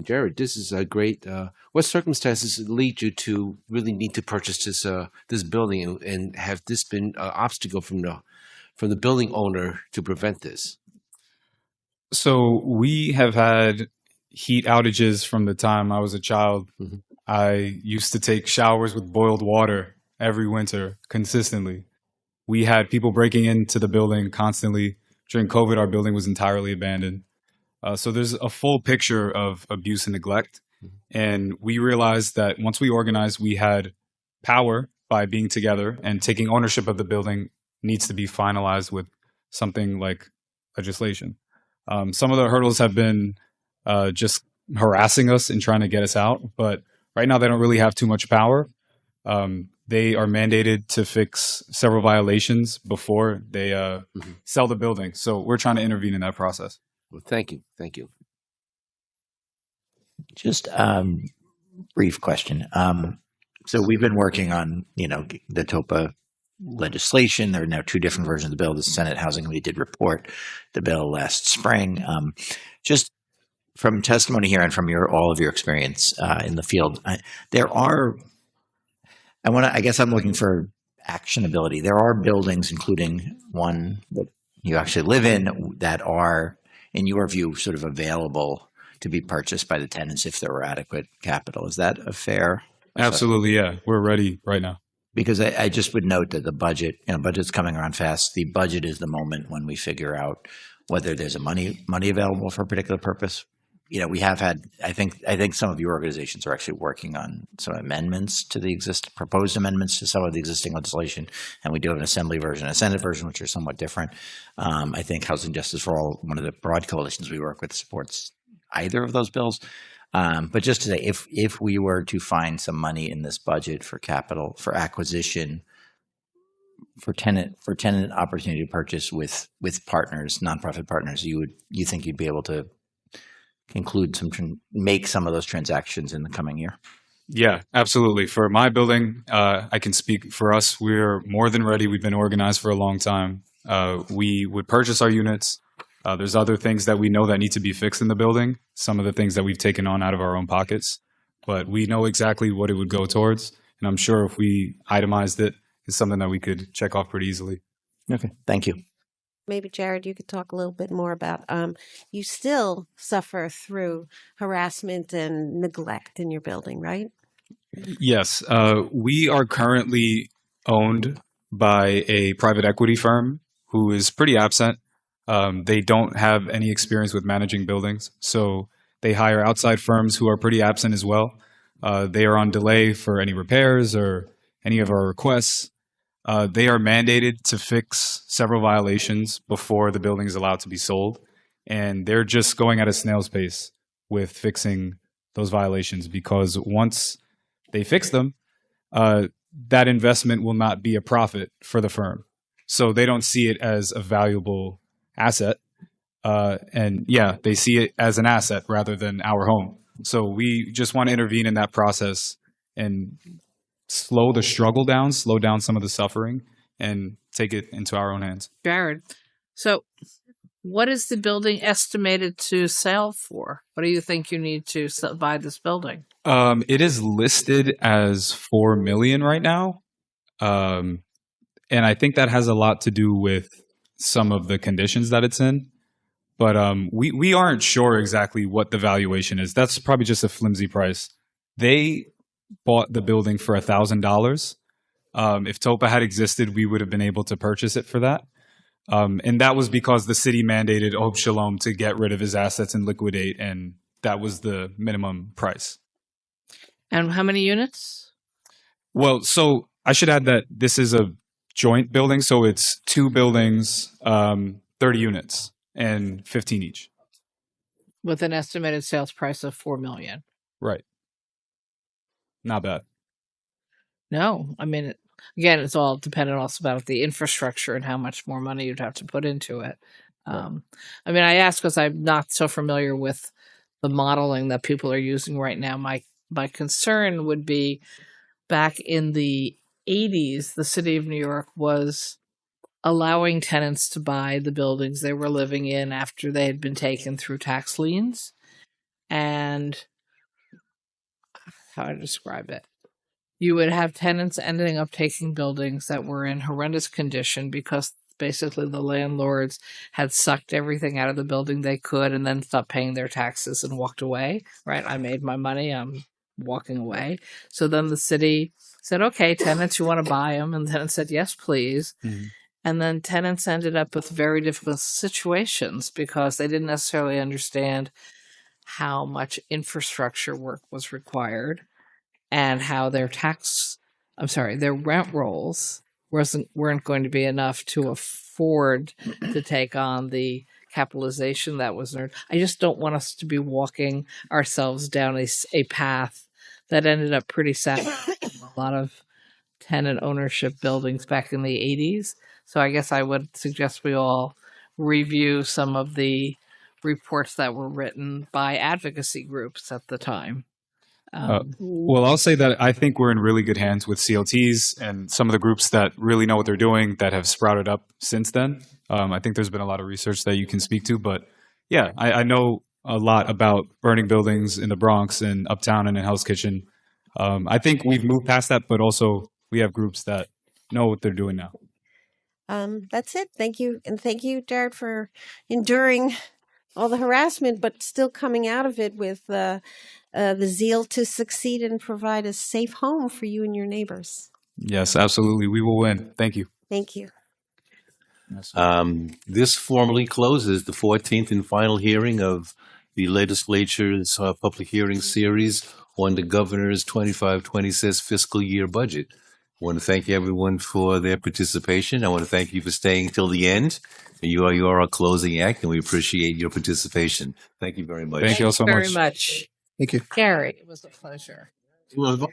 Jared, this is a great. What circumstances lead you to really need to purchase this building, and have this been an obstacle from the building owner to prevent this? So we have had heat outages from the time I was a child. Mhm. I used to take showers with boiled water every winter consistently. We had people breaking into the building constantly. During COVID, our building was entirely abandoned. So there's a full picture of abuse and neglect. And we realized that once we organized, we had power by being together, and taking ownership of the building needs to be finalized with something like legislation. Some of the hurdles have been just harassing us and trying to get us out, but right now they don't really have too much power. They are mandated to fix several violations before they Mhm. sell the building. So we're trying to intervene in that process. Well, thank you, thank you. Just brief question. So we've been working on, the TOPA legislation. There are now two different versions of the bill. The Senate Housing Committee did report the bill last spring. Just from testimony here and from all of your experience in the field, there are. I guess I'm looking for actionability. There are buildings, including one that you actually live in, that are, in your view, sort of available to be purchased by the tenants if there were adequate capital. Is that a fair assessment? Absolutely, yeah. We're ready right now. Because I just would note that the budget, budget's coming around fast. The budget is the moment when we figure out whether there's a money available for a particular purpose. We have had. I think some of your organizations are actually working on some amendments to the proposed amendments to some of the existing legislation, and we do have an assembly version, a Senate version, which are somewhat different. I think Housing Justice for All, one of the broad coalitions we work with, supports either of those bills. But just to say, if we were to find some money in this budget for capital, for acquisition, for tenant opportunity to purchase with partners, nonprofit partners, you think you'd be able to make some of those transactions in the coming year? Yeah, absolutely. For my building, I can speak for us. We're more than ready. We've been organized for a long time. We would purchase our units. There's other things that we know that need to be fixed in the building. Some of the things that we've taken on out of our own pockets, but we know exactly what it would go towards. And I'm sure if we itemized it, it's something that we could check off pretty easily. Okay, thank you. Maybe Jared, you could talk a little bit more about you still suffer through harassment and neglect in your building, right? Yes, we are currently owned by a private equity firm who is pretty absent. They don't have any experience with managing buildings, so they hire outside firms who are pretty absent as well. They are on delay for any repairs or any of our requests. They are mandated to fix several violations before the building is allowed to be sold, and they're just going at a snail's pace with fixing those violations, because once they fix them, that investment will not be a profit for the firm. So they don't see it as a valuable asset. And yeah, they see it as an asset rather than our home. So we just want to intervene in that process and slow the struggle down, slow down some of the suffering, and take it into our own hands. Jared, so what is the building estimated to sell for? What do you think you need to buy this building? It is listed as $4 million right now, and I think that has a lot to do with some of the conditions that it's in. But we aren't sure exactly what the valuation is. That's probably just a flimsy price. They bought the building for $1,000. If TOPA had existed, we would have been able to purchase it for that. And that was because the city mandated Ob Shalom to get rid of his assets and liquidate, and that was the minimum price. And how many units? Well, so I should add that this is a joint building, so it's two buildings, 30 units, and 15 each. With an estimated sales price of $4 million. Right. Not bad. No, I mean, again, it's all dependent also about the infrastructure and how much more money you'd have to put into it. I mean, I ask because I'm not so familiar with the modeling that people are using right now. My concern would be, back in the 80s, the city of New York was allowing tenants to buy the buildings they were living in after they had been taken through tax liens. and how to describe it. You would have tenants ending up taking buildings that were in horrendous condition because basically the landlords had sucked everything out of the building they could and then stopped paying their taxes and walked away, right? I made my money, I'm walking away. So then the city said, okay, tenants, you want to buy them? And tenants said, yes, please. Mm-hmm. And then tenants ended up with very difficult situations because they didn't necessarily understand how much infrastructure work was required and how their their rent rolls weren't going to be enough to afford to take on the capitalization that was earned. I just don't want us to be walking ourselves down a path that ended up pretty sad. A lot of tenant ownership buildings back in the 80s. So I guess I would suggest we all review some of the reports that were written by advocacy groups at the time. Well, I'll say that I think we're in really good hands with CLTs and some of the groups that really know what they're doing that have sprouted up since then. I think there's been a lot of research that you can speak to, but yeah, I know a lot about burning buildings in the Bronx and Uptown and in Hell's Kitchen. I think we've moved past that, but also we have groups that know what they're doing now. That's it. Thank you. And thank you, Jared, for enduring all the harassment, but still coming out of it with the zeal to succeed and provide a safe home for you and your neighbors. Yes, absolutely. We will win. Thank you. Thank you. This formally closes the 14th and final hearing of the legislature's public hearing series on the governor's 25-26 fiscal year budget. I want to thank everyone for their participation. I want to thank you for staying till the end. You are our closing act, and we appreciate your participation. Thank you very much. Thank you all so much. Thank you. Gary, it was a pleasure. Well,